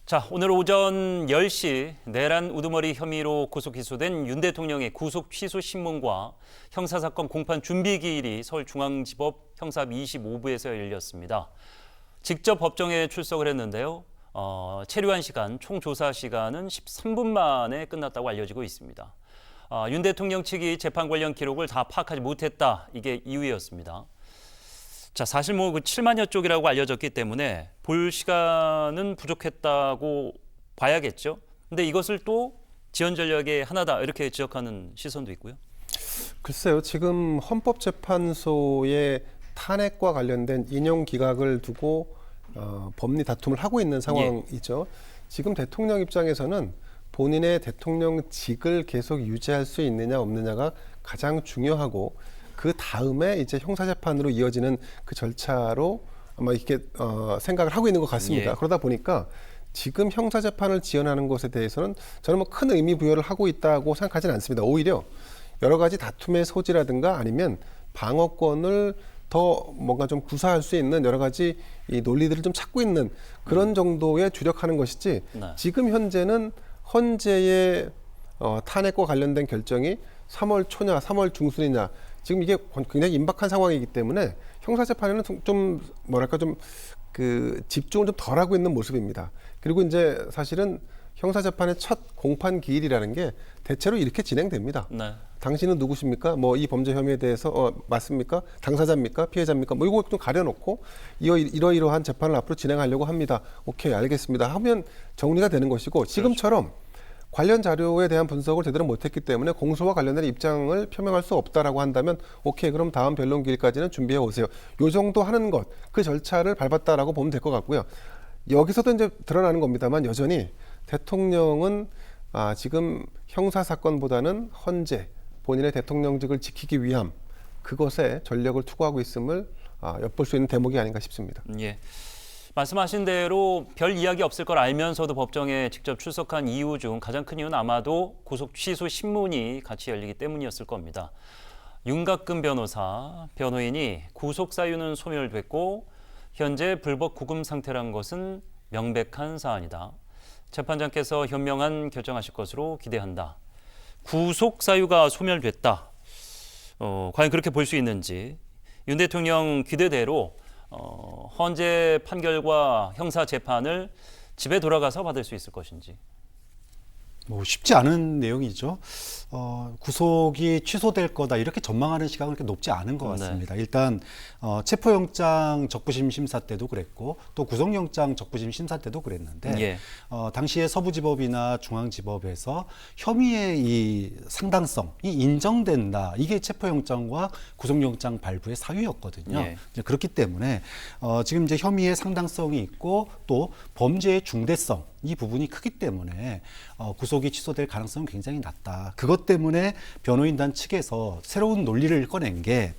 자, 오늘 오전 10시 내란 우두머리 혐의로 구속 기소된 윤 대통령의 구속 취소 신문과 형사사건 공판 준비기일이 서울중앙지법 형사합 25부에서 열렸습니다. 직접 법정에 출석을 했는데요. 체류한 시간, 총 조사 시간은 13분 만에 끝났다고 알려지고 있습니다. 윤 대통령 측이 재판 관련 기록을 다 파악하지 못했다. 이게 이유였습니다. 자, 사실 그 7만여 쪽이라고 알려졌기 때문에 볼 시간은 부족했다고 봐야겠죠. 근데 이것을 또 지연 전략의 하나다 이렇게 지적하는 시선도 있고요. 글쎄요. 지금 헌법재판소의 탄핵과 관련된 인용 기각을 두고 법리 다툼을 하고 있는 상황이죠. 지금 대통령 입장에서는 본인의 대통령직을 계속 유지할 수 있느냐 없느냐가 가장 중요하고 그 다음에 이제 형사재판으로 이어지는 그 절차로 아마 이렇게 생각을 하고 있는 것 같습니다. 그러다 보니까 지금 형사재판을 지연하는 것에 대해서는 저는 뭐 큰 의미 부여를 하고 있다고 생각하지는 않습니다. 오히려 여러 가지 다툼의 소지라든가 아니면 방어권을 더 뭔가 좀 구사할 수 있는 여러 가지 이 논리들을 좀 찾고 있는 그런 정도에 주력하는 것이지 지금 현재는 헌재의 탄핵과 관련된 결정이 3월 초냐 3월 중순이냐 지금 이게 굉장히 임박한 상황이기 때문에 형사재판에는 좀 뭐랄까 좀 그 집중을 좀 덜하고 있는 모습입니다. 그리고 이제 사실은 형사재판의 첫 공판 기일이라는 게 대체로 이렇게 진행됩니다. 네. 당신은 누구십니까? 뭐 이 범죄 혐의에 대해서 맞습니까? 당사자입니까? 피해자입니까? 뭐 이거 좀 가려놓고 이러이러한 재판을 앞으로 진행하려고 합니다. 오케이, 알겠습니다. 하면 정리가 되는 것이고 지금처럼 관련 자료에 대한 분석을 제대로 못했기 때문에 공소와 관련된 입장을 표명할 수 없다라고 한다면 오케이, 그럼 다음 변론 기일까지는 준비해 오세요. 요 정도 하는 것, 그 절차를 밟았다라고 보면 될 것 같고요. 여기서도 이제 드러나는 겁니다만 여전히 대통령은 지금 형사 사건보다는 헌재, 본인의 대통령직을 지키기 위함 그것에 전력을 투구하고 있음을 엿볼 수 있는 대목이 아닌가 싶습니다. 예. 말씀하신 대로 별 이야기 없을 걸 알면서도 법정에 직접 출석한 이유 중 가장 큰 이유는 아마도 구속 취소 신문이 같이 열리기 때문이었을 겁니다. 윤곽근 변호인이 구속 사유는 소멸됐고 현재 불법 구금 상태란 것은 명백한 사안이다. 재판장께서 현명한 결정하실 것으로 기대한다. 구속 사유가 소멸됐다. 과연 그렇게 볼 수 있는지 윤 대통령 기대대로 헌재 판결과 형사 재판을 집에 돌아가서 받을 수 있을 것인지. 뭐 쉽지 않은 내용이죠. 구속이 취소될 거다 이렇게 전망하는 시각은 그렇게 높지 않은 것 같습니다. 네. 일단 체포영장 적부심 심사 때도 그랬고 또 구속영장 적부심 심사 때도 그랬는데 당시에 서부지법이나 중앙지법에서 혐의의 이 상당성이 인정된다. 이게 체포영장과 구속영장 발부의 사유였거든요. 그렇기 때문에 지금 이제 혐의의 상당성이 있고 또 범죄의 중대성 이 부분이 크기 때문에 구속이 취소될 가능성은 굉장히 낮다. 그것 때문에 변호인단 측에서 새로운 논리를 꺼낸 게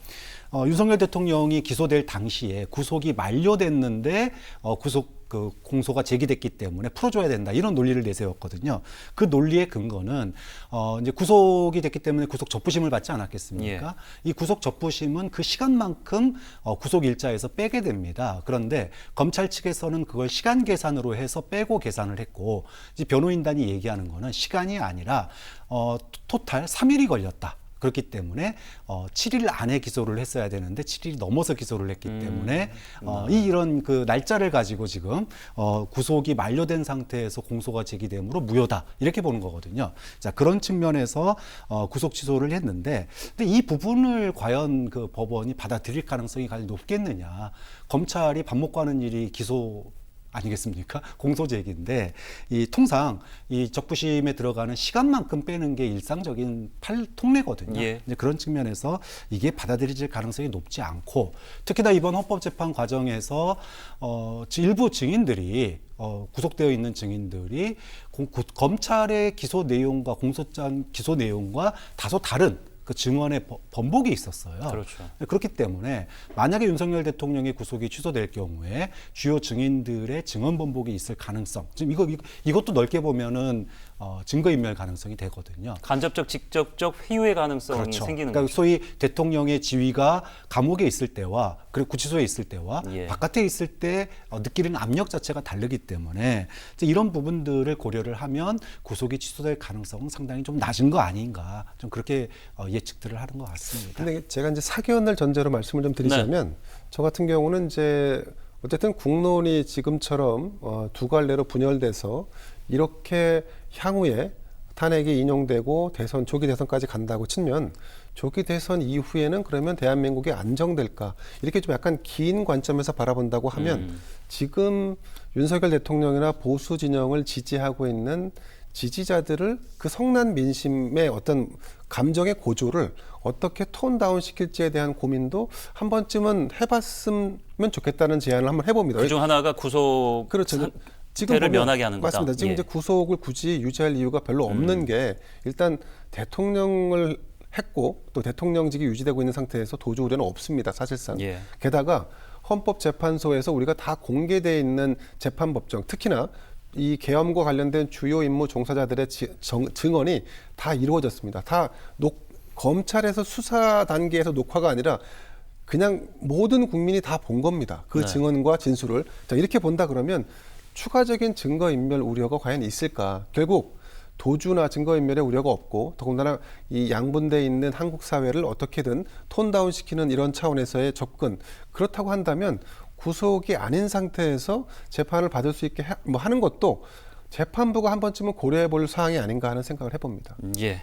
윤석열 대통령이 기소될 당시에 구속이 만료됐는데 공소가 제기됐기 때문에 풀어줘야 된다 이런 논리를 내세웠거든요. 그 논리의 근거는 이제 구속이 됐기 때문에 구속 적부심을 받지 않았겠습니까? 이 구속 적부심은 그 시간만큼 구속 일자에서 빼게 됩니다. 그런데 검찰 측에서는 그걸 시간 계산으로 해서 빼고 계산을 했고 이제 변호인단이 얘기하는 거는 시간이 아니라 토탈 3일이 걸렸다. 그렇기 때문에 7일 안에 기소를 했어야 되는데 7일이 넘어서 기소를 했기 때문에 이런 그 날짜를 가지고 지금 구속이 만료된 상태에서 공소가 제기되므로 무효다 이렇게 보는 거거든요. 자, 그런 측면에서 구속 취소를 했는데 근데 이 부분을 과연 그 법원이 받아들일 가능성이 가장 높겠느냐? 검찰이 밥 먹고 하는 일이 기소 아니겠습니까? 공소제기인데 통상 이 적부심에 들어가는 시간만큼 빼는 게 일상적인 통례거든요. 이제 그런 측면에서 이게 받아들여질 가능성이 높지 않고 특히나 이번 헌법재판 과정에서 일부 증인들이 구속되어 있는 증인들이 검찰의 기소 내용과 공소장 기소 내용과 다소 다른 그 증언의 번복이 있었어요. 그렇죠. 그렇기 때문에 만약에 윤석열 대통령의 구속이 취소될 경우에 주요 증인들의 증언 번복이 있을 가능성, 지금 이것도 넓게 보면은 증거인멸 가능성이 되거든요. 간접적, 직접적 회유의 가능성이 그렇죠. 생기는 그러니까 거죠. 소위 대통령의 지위가 감옥에 있을 때와 그리고 구치소에 있을 때와 예. 바깥에 있을 때 느끼는 압력 자체가 다르기 때문에 이제 이런 부분들을 고려를 하면 구속이 취소될 가능성은 상당히 좀 낮은 거 아닌가 좀 그렇게 예측들을 하는 것 같습니다. 근데 제가 이제 사견을 전제로 말씀을 좀 드리자면 저 같은 경우는 이제 어쨌든 국론이 지금처럼 두 갈래로 분열돼서 이렇게 향후에 탄핵이 인용되고 대선 조기 대선까지 간다고 치면 조기 대선 이후에는 그러면 대한민국이 안정될까 이렇게 좀 약간 긴 관점에서 바라본다고 하면 지금 윤석열 대통령이나 보수 진영을 지지하고 있는 지지자들을 그 성난 민심의 어떤 감정의 고조를 어떻게 톤 다운 시킬지에 대한 고민도 한 번쯤은 해봤으면 좋겠다는 제안을 한번 해봅니다. 그중 하나가 구속 그렇죠. 지금 면하게 하는 거다. 맞습니다. 지금 예. 이제 구속을 굳이 유지할 이유가 별로 없는 게 일단 대통령을 했고 또 대통령직이 유지되고 있는 상태에서 도주 우려는 없습니다. 사실상. 예. 게다가 헌법재판소에서 우리가 다 공개되어 있는 재판법정, 특히나 이 계엄과 관련된 주요 임무 종사자들의 증언이 다 이루어졌습니다. 다 검찰에서 수사 단계에서 녹화가 아니라 그냥 모든 국민이 다 본 겁니다. 그 네. 증언과 진술을. 자, 이렇게 본다 그러면 추가적인 증거인멸 우려가 과연 있을까? 결국 도주나 증거인멸의 우려가 없고 더군다나 이 양분돼 있는 한국 사회를 어떻게든 톤다운 시키는 이런 차원에서의 접근. 그렇다고 한다면 구속이 아닌 상태에서 재판을 받을 수 있게 하는 것도 재판부가 한 번쯤은 고려해 볼 사항이 아닌가 하는 생각을 해봅니다. 예.